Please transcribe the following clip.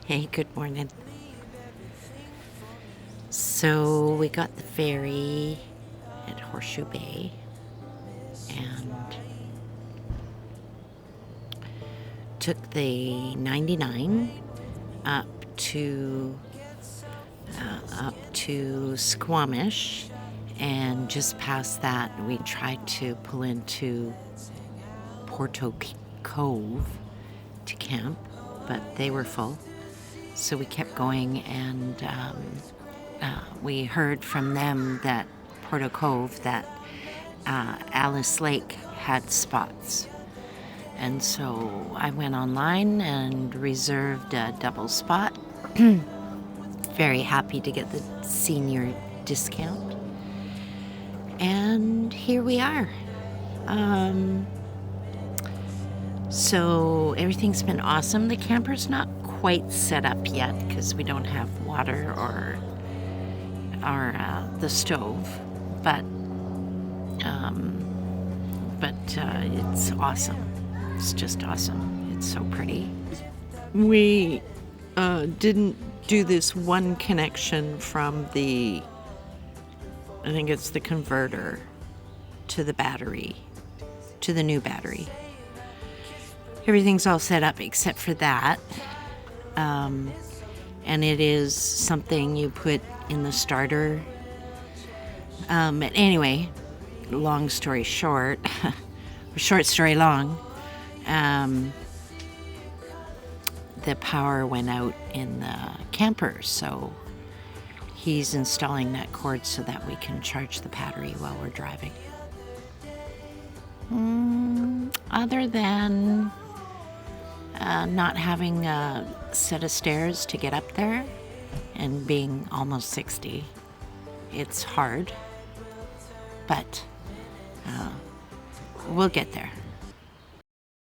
Hey, good morning. So we got the ferry at Horseshoe Bay and took the 99 up to Squamish, and just past that we tried to pull into Porto Cove to camp, but they were full. So we kept going, and we heard from them that Porto Cove, that Alice Lake had spots. And so I went online and reserved a double spot. Very happy to get the senior discount. And here we are. So everything's been awesome. The camper's not quite set up yet because we don't have water or the stove, but it's awesome. It's just awesome. It's so pretty. We didn't do this one connection from I think it's the converter to the battery, to the new battery. Everything's all set up except for that. And it is something you put in the starter. But anyway, long story short, or short story long, the power went out in the camper, so he's installing that cord so that we can charge the battery while we're driving. Other than not having a set of stairs to get up there and being almost 60, it's hard, but we'll get there.